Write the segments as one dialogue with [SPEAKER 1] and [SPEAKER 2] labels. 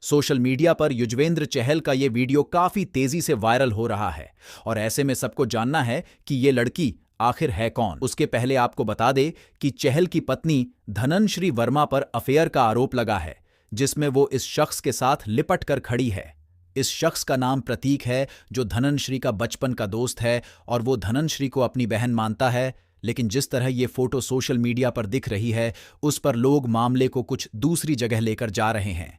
[SPEAKER 1] Social media पर युजवेंद्र चहल का ये वीडियो काफी तेजी से वायरल हो रहा है और ऐसे में सबको जानना है कि ये लड़की आखिर है कौन। उसके पहले आपको बता दे कि चहल की पत्नी धनश्री वर्मा पर अफेयर का आरोप लगा है, जिसमें वो इस शख्स के साथ लिपट कर खड़ी है। इस शख्स का नाम प्रतीक है, जो धनश्री का बचपन का दोस्त है और वो धनश्री को अपनी बहन मानता है। लेकिन जिस तरह ये फोटो सोशल मीडिया पर दिख रही है, उस पर लोग मामले को कुछ दूसरी जगह लेकर जा रहे हैं।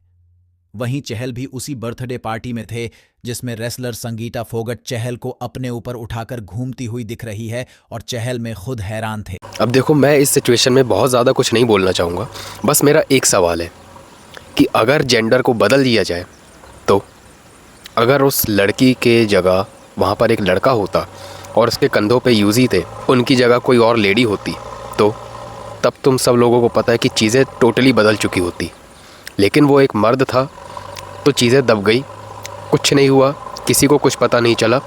[SPEAKER 1] वहीं चहल भी उसी बर्थडे पार्टी में थे जिसमें रेसलर संगीता फोगट चहल को अपने ऊपर उठाकर घूमती हुई दिख रही है और चहल में खुद हैरान थे।
[SPEAKER 2] अब देखो, मैं इस सिचुएशन में बहुत ज़्यादा कुछ नहीं बोलना चाहूँगा। बस मेरा एक सवाल है कि अगर जेंडर को बदल दिया जाए तो अगर उस लड़की के जगह वहाँ पर एक लड़का होता और उसके कंधों पे यूज़ी थे, उनकी जगह कोई और लेडी होती, तो तब तुम सब लोगों को पता है कि चीज़ें टोटली बदल चुकी होती। लेकिन वो एक मर्द था तो चीज़ें दब गई, कुछ नहीं हुआ, किसी को कुछ पता नहीं चला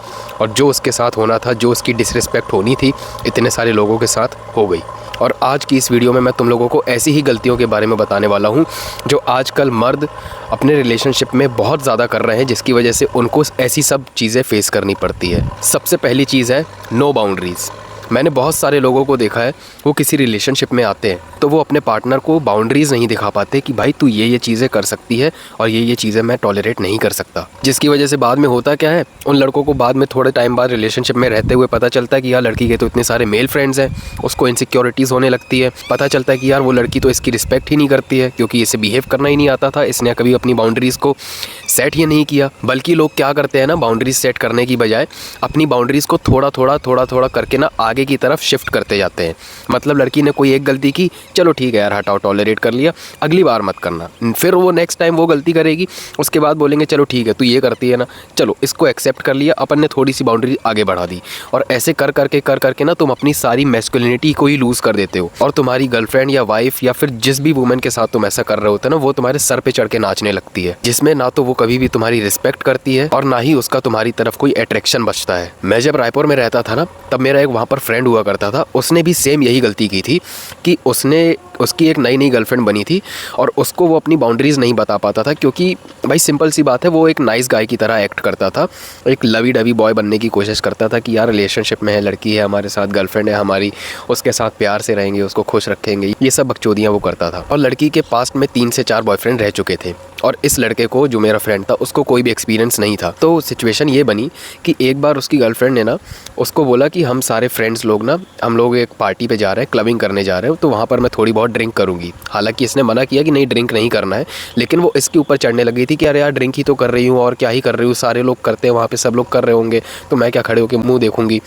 [SPEAKER 2] और जो उसके साथ होना था, जो उसकी डिसरिस्पेक्ट होनी थी, इतने सारे लोगों के साथ हो गई। और आज की इस वीडियो में मैं तुम लोगों को ऐसी ही गलतियों के बारे में बताने वाला हूँ जो आजकल मर्द अपने रिलेशनशिप में बहुत ज़्यादा कर रहे हैं, जिसकी वजह से उनको ऐसी सब चीज़ें फेस करनी पड़ती है। सबसे पहली चीज़ है नो बाउंड्रीज़। मैंने बहुत सारे लोगों को देखा है, वो किसी रिलेशनशिप में आते हैं तो वो अपने पार्टनर को बाउंड्रीज़ नहीं दिखा पाते कि भाई तू ये चीज़ें कर सकती है और ये चीज़ें मैं टॉलरेट नहीं कर सकता। जिसकी वजह से बाद में होता क्या है, उन लड़कों को बाद में थोड़े टाइम बाद रिलेशनशिप में रहते हुए पता चलता है कि यार लड़की के तो इतने सारे मेल फ्रेंड्स हैं, उसको इनसिक्योरिटीज़ होने लगती है। पता चलता है कि यार वो लड़की तो इसकी रिस्पेक्ट ही नहीं करती है क्योंकि इसे बिहेव करना ही नहीं आता था, इसने कभी अपनी बाउंड्रीज़ को सेट ही नहीं किया। बल्कि लोग क्या करते हैं ना, बाउंड्रीज सेट करने की बजाय अपनी बाउंड्रीज़ को थोड़ा थोड़ा करके ना आगे की तरफ शिफ्ट करते जाते हैं। मतलब लड़की ने कोई एक गलती की, चलो ठीक है यार हटाओ, टॉलरेट कर लिया, अगली बार मत करना। फिर वो नेक्स्ट टाइम वो गलती करेगी, उसके बाद बोलेंगे चलो ठीक है तू ये करती है ना, चलो इसको एक्सेप्ट कर लिया, अपन ने थोड़ी सी बाउंड्री आगे बढ़ा दी। और ऐसे कर करके ना तुम अपनी सारी मैस्कुलिनिटी को ही लूज़ कर देते हो और तुम्हारी गर्लफ्रेंड या वाइफ या फिर जिस भी वुमेन के साथ तुम ऐसा कर रहे होते हो ना, वो तुम्हारे सर पे चढ़ के नाचने लगती है, जिसमें ना तो वो कभी भी तुम्हारी रिस्पेक्ट करती है और ना ही उसका तुम्हारी तरफ कोई अट्रैक्शन बचता है। मैं जब रायपुर में रहता था ना, तब मेरा एक वहाँ पर फ्रेंड हुआ करता था, उसने भी सेम यही गलती की थी कि उसकी एक नई गर्लफ्रेंड बनी थी और उसको वो अपनी बाउंड्रीज़ नहीं बता पाता था क्योंकि भाई सिंपल सी बात है, वो एक नाइस गाय की तरह एक्ट करता था, एक लवी डवी बॉय बनने की कोशिश करता था कि यार रिलेशनशिप में है, लड़की है हमारे साथ, गर्लफ्रेंड है हमारी, उसके साथ प्यार से रहेंगे, उसको खुश रखेंगे, ये सब बकचोदियाँ वो करता था। और लड़की के पास्ट में 3 से 4 बॉयफ्रेंड रह चुके थे और इस लड़के को, जो मेरा फ्रेंड था, उसको कोई भी एक्सपीरियंस नहीं था। तो सिचुएशन ये बनी कि एक बार उसकी गर्लफ्रेंड ने ना उसको बोला कि हम सारे फ्रेंड्स लोग ना, हम लोग एक पार्टी पे जा रहे हैं, क्लबिंग करने जा रहे हैं, तो वहाँ पर मैं थोड़ी बहुत ड्रिंक करूँगी। हालांकि इसने मना किया कि नहीं ड्रिंक नहीं करना है, लेकिन वो इसके ऊपर चढ़ने लगी थी कि अरे यार ड्रिंक ही तो कर रही हूँ और क्या ही कर रही हूँ, सारे लोग करते हैं वहाँ पे, सब लोग कर रहे होंगे तो मैं क्या खड़े होकर मुँह देखूँगी।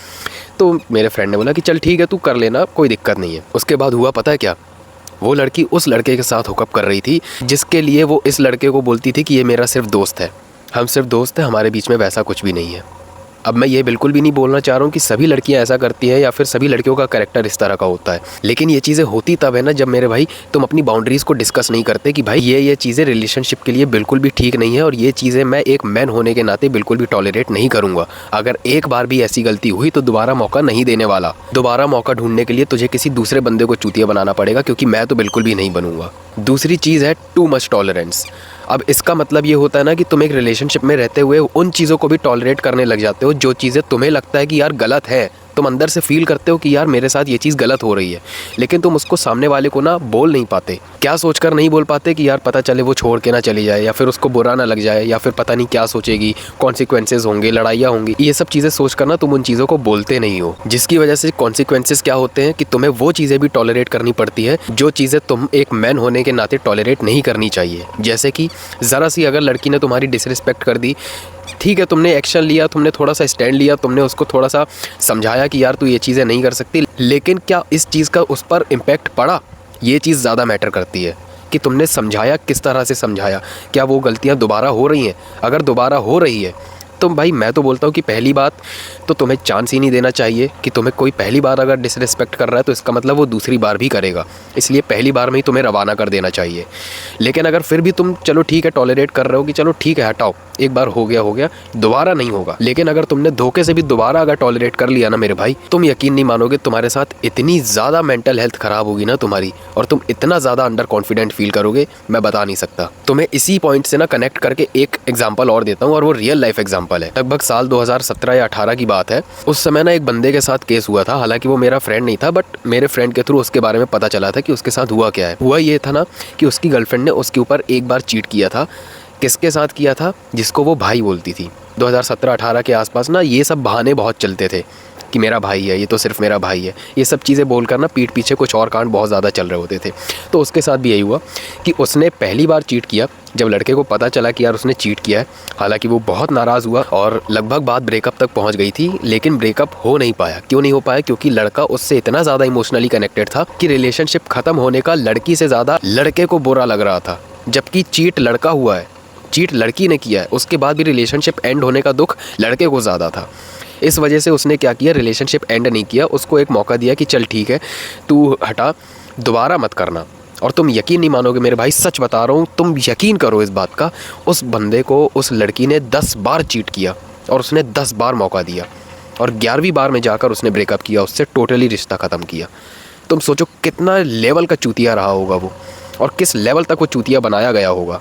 [SPEAKER 2] तो मेरे फ्रेंड ने बोला कि चल ठीक है तू कर लेना, कोई दिक्कत नहीं है। उसके बाद हुआ पता है क्या, वो लड़की उस लड़के के साथ हुकअप कर रही थी जिसके लिए वो इस लड़के को बोलती थी कि ये मेरा सिर्फ दोस्त है, हम सिर्फ दोस्त हैं, हमारे बीच में वैसा कुछ भी नहीं है। अब मैं ये बिल्कुल भी नहीं बोलना चाह रहा हूँ कि सभी लड़कियाँ ऐसा करती हैं या फिर सभी लड़कियों का कैरेक्टर इस तरह का होता है, लेकिन ये चीज़ें होती तब है ना जब मेरे भाई तुम अपनी बाउंड्रीज़ को डिस्कस नहीं करते कि भाई ये चीज़ें रिलेशनशिप के लिए बिल्कुल भी ठीक नहीं है और ये चीज़ें मैं एक मैन होने के नाते बिल्कुल भी टॉलरेट नहीं करूँगा। अगर एक बार भी ऐसी गलती हुई तो दोबारा मौका नहीं देने वाला। दोबारा मौका ढूंढने के लिए तुझे किसी दूसरे बंदे को चूतिया बनाना पड़ेगा क्योंकि मैं तो बिल्कुल भी नहीं बनूंगा। दूसरी चीज़ है टू मच टॉलरेंस। अब इसका मतलब ये होता है ना कि तुम एक रिलेशनशिप में रहते हुए उन चीज़ों को भी टॉलरेट करने लग जाते हो जो चीज़ें तुम्हें लगता है कि यार गलत है, तुम अंदर से फील करते हो कि यार मेरे साथ ये चीज़ गलत हो रही है, लेकिन तुम उसको सामने वाले को ना बोल नहीं पाते। क्या सोचकर नहीं बोल पाते कि यार पता चले वो छोड़ के ना चली जाए या फिर उसको बुरा ना लग जाए या फिर पता नहीं क्या सोचेगी, कॉन्सिक्वेंसेज होंगे, लड़ाइयाँ होंगी, ये सब चीज़ें सोचकर ना तुम उन चीज़ों को बोलते नहीं हो, जिसकी वजह से कॉन्सिक्वेंसेज क्या होते हैं कि तुम्हें वो चीज़ें भी टॉलरेट करनी पड़ती है जो चीज़ें तुम एक मैन होने के नाते टॉलरेट नहीं करनी चाहिए। जैसे कि ज़रा सी अगर लड़की ने तुम्हारी डिसरिस्पेक्ट कर दी, ठीक है तुमने एक्शन लिया, तुमने थोड़ा सा स्टैंड लिया, तुमने उसको थोड़ा सा समझाया कि यार तू ये चीज़ें नहीं कर सकती, लेकिन क्या इस चीज़ का उस पर इम्पैक्ट पड़ा, ये चीज़ ज़्यादा मैटर करती है कि तुमने समझाया, किस तरह से समझाया, क्या वो गलतियाँ दोबारा हो रही हैं। अगर दोबारा हो रही है तो भाई मैं तो बोलता हूँ कि पहली बात तो तुम्हें चांस ही नहीं देना चाहिए कि तुम्हें कोई पहली बार अगर डिसरिस्पेक्ट कर रहा है तो इसका मतलब वो दूसरी बार भी करेगा, इसलिए पहली बार में ही तुम्हें रवाना कर देना चाहिए। लेकिन अगर फिर भी तुम चलो ठीक है टॉलरेट कर रहे हो कि चलो ठीक है हटाओ, एक बार हो गया दोबारा नहीं होगा, लेकिन अगर तुमने धोखे से भी दोबारा अगर टॉलरेट कर लिया ना मेरे भाई, तुम यकीन नहीं मानोगे तुम्हारे साथ इतनी ज़्यादा मेंटल हेल्थ खराब होगी ना तुम्हारी, और तुम इतना ज़्यादा अंडर कॉन्फिडेंट फील करोगे मैं बता नहीं सकता। तुम्हें इसी पॉइंट से ना कनेक्ट करके एक एग्जाम्पल और देता हूँ, और वो रियल लाइफ एग्जाम्पल है। लगभग साल 2017 या 18 की बात है। उस समय ना एक बंदे के साथ केस हुआ था, हालांकि वो मेरा फ्रेंड नहीं था, बट मेरे फ्रेंड के थ्रू उसके बारे में पता चला था कि उसके साथ हुआ क्या है। हुआ ये था ना कि उसकी गर्लफ्रेंड ने उसके ऊपर एक बार चीट किया था। किसके साथ किया था? जिसको वो भाई बोलती थी। 2017-18 के आसपास ना ये सब बहाने बहुत चलते थे कि मेरा भाई है, ये तो सिर्फ मेरा भाई है, ये सब चीज़ें बोलकर ना पीठ पीछे कुछ और कांड बहुत ज़्यादा चल रहे होते थे। तो उसके साथ भी यही हुआ कि उसने पहली बार चीट किया। जब लड़के को पता चला कि यार उसने चीट किया है, हालांकि वो बहुत नाराज़ हुआ और लगभग बात ब्रेकअप तक पहुंच गई थी, लेकिन ब्रेकअप हो नहीं पाया। क्यों नहीं हो पाया? क्योंकि लड़का उससे इतना ज़्यादा इमोशनली कनेक्टेड था कि रिलेशनशिप ख़त्म होने का लड़की से ज़्यादा लड़के को बुरा लग रहा था। जबकि चीट लड़का हुआ है, चीट लड़की ने किया है, उसके बाद भी रिलेशनशिप एंड होने का दुख लड़के को ज़्यादा था। इस वजह से उसने क्या किया, रिलेशनशिप एंड नहीं किया, उसको एक मौका दिया कि चल ठीक है तू हटा, दोबारा मत करना। और तुम यकीन नहीं मानोगे मेरे भाई, सच बता रहा हूँ, तुम यकीन करो इस बात का, उस बंदे को उस लड़की ने 10 बार चीट किया और उसने 10 बार मौका दिया, और 11वीं बार में जाकर उसने ब्रेकअप किया, उससे टोटली रिश्ता ख़त्म किया। तुम सोचो कितना लेवल का चूतिया रहा होगा वो, और किस लेवल तक वो चूतिया बनाया गया होगा,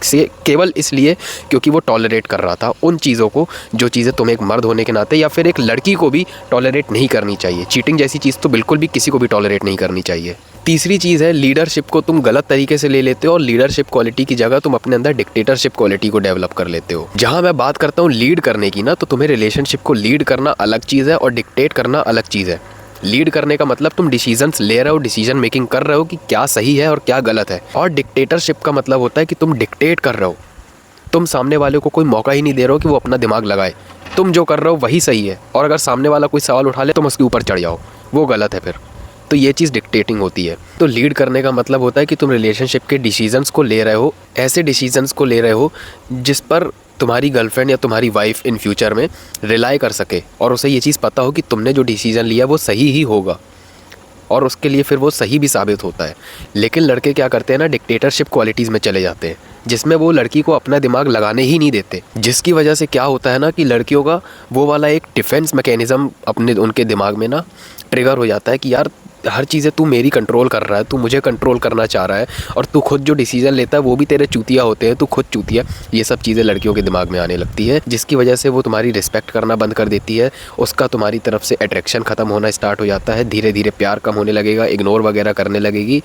[SPEAKER 2] से केवल इसलिए क्योंकि वो टॉलरेट कर रहा था उन चीज़ों को जो चीज़ें तुम्हें एक मर्द होने के नाते या फिर एक लड़की को भी टॉलरेट नहीं करनी चाहिए। चीटिंग जैसी चीज़ तो बिल्कुल भी किसी को भी टॉलरेट नहीं करनी चाहिए। तीसरी चीज़ है, लीडरशिप को तुम गलत तरीके से ले लेते हो और लीडरशिप क्वालिटी की जगह तुम अपने अंदर डिक्टेटरशिप क्वालिटी को डेवलप कर लेते हो। जहाँ मैं बात करता हूँ लीड करने की ना, तो तुम्हें रिलेशनशिप को लीड करना अलग चीज़ है और डिक्टेट करना अलग चीज़ है। लीड करने का मतलब तुम डिसीजंस ले रहे हो, डिसीजन मेकिंग कर रहे हो कि क्या सही है और क्या गलत है, और डिक्टेटरशिप का मतलब होता है कि तुम डिक्टेट कर रहे हो, तुम सामने वाले को कोई मौका ही नहीं दे रहे हो कि वो अपना दिमाग लगाए। तुम जो कर रहे हो वही सही है, और अगर सामने वाला कोई सवाल उठा ले तुम उसके ऊपर चढ़ जाओ, वो गलत है फिर। तो ये चीज़ डिक्टेटिंग होती है। तो लीड करने का मतलब होता है कि तुम रिलेशनशिप के डिसीजंस को ले रहे हो, ऐसे डिसीजंस को ले रहे हो जिस पर तुम्हारी गर्लफ्रेंड या तुम्हारी वाइफ इन फ्यूचर में रिलाई कर सके, और उसे ये चीज़ पता हो कि तुमने जो डिसीजन लिया वो सही ही होगा, और उसके लिए फिर वो सही भी साबित होता है। लेकिन लड़के क्या करते हैं ना, डिक्टेटरशिप क्वालिटीज़ में चले जाते हैं, जिसमें वो लड़की को अपना दिमाग लगाने ही नहीं देते, जिसकी वजह से क्या होता है ना कि लड़कियों का वो वाला एक डिफेंस मैकेनिज़्म अपने उनके दिमाग में ना ट्रिगर हो जाता है कि यार हर चीज़ें तू मेरी कंट्रोल कर रहा है, तू मुझे कंट्रोल करना चाह रहा है, और तू खुद जो डिसीजन लेता है वो भी तेरे चूतिया होते हैं, तू खुद चूतिया। ये सब चीज़ें लड़कियों के दिमाग में आने लगती है, जिसकी वजह से वो तुम्हारी रिस्पेक्ट करना बंद कर देती है, उसका तुम्हारी तरफ से अट्रैक्शन ख़त्म होना स्टार्ट हो जाता है, धीरे धीरे प्यार कम होने लगेगा, इग्नोर वगैरह करने लगेगी,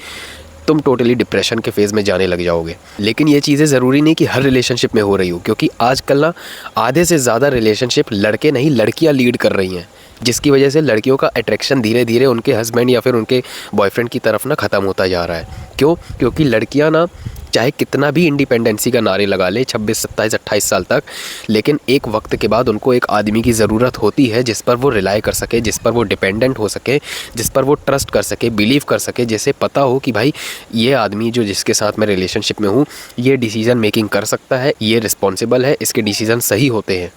[SPEAKER 2] तुम टोटली डिप्रेशन के फेज़ में जाने लग जाओगे। लेकिन ये चीज़ें ज़रूरी नहीं कि हर रिलेशनशिप में हो रही हो, क्योंकि आजकल ना आधे से ज़्यादा रिलेशनशिप लड़के नहीं लड़कियाँ लीड कर रही हैं, जिसकी वजह से लड़कियों का अट्रैक्शन धीरे धीरे उनके हस्बैंड या फिर उनके बॉयफ्रेंड की तरफ ना ख़त्म होता जा रहा है। क्यों? क्योंकि लड़कियां ना चाहे कितना भी इंडिपेंडेंसी का नारे लगा ले 26, 27, 28 साल तक, लेकिन एक वक्त के बाद उनको एक आदमी की ज़रूरत होती है जिस पर वो रिलाई कर सके, जिस पर वो डिपेंडेंट हो सके, जिस पर वो ट्रस्ट कर सके, बिलीव कर सके, जिसे पता हो कि भाई ये आदमी जो जिसके साथ मैं रिलेशनशिप में हूँ ये डिसीज़न मेकिंग कर सकता है, ये रिस्पॉन्सिबल है, इसके डिसीज़न सही होते हैं।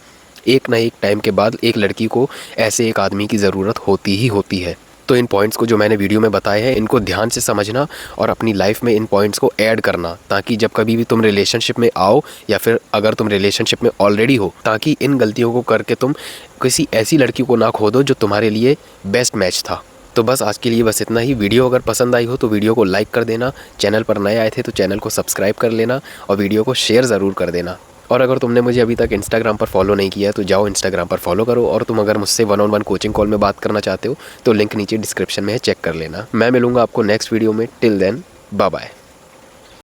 [SPEAKER 2] एक ना एक टाइम के बाद एक लड़की को ऐसे एक आदमी की ज़रूरत होती ही होती है। तो इन पॉइंट्स को जो मैंने वीडियो में बताए हैं इनको ध्यान से समझना और अपनी लाइफ में इन पॉइंट्स को ऐड करना, ताकि जब कभी भी तुम रिलेशनशिप में आओ या फिर अगर तुम रिलेशनशिप में ऑलरेडी हो, ताकि इन गलतियों को करके तुम किसी ऐसी लड़की को ना खो दो जो तुम्हारे लिए बेस्ट मैच था। तो बस आज के लिए बस इतना ही। वीडियो अगर पसंद आई हो तो वीडियो को लाइक कर देना, चैनल पर नए आए थे तो चैनल को सब्सक्राइब कर लेना और वीडियो को शेयर ज़रूर कर देना। और अगर तुमने मुझे अभी तक इंस्टाग्राम पर फॉलो नहीं किया है तो जाओ इंस्टाग्राम पर फॉलो करो, और तुम अगर मुझसे 1-on-1 कोचिंग कॉल में बात करना चाहते हो तो लिंक नीचे डिस्क्रिप्शन में है, चेक कर लेना। मैं मिलूंगा आपको नेक्स्ट वीडियो में। Till then bye bye.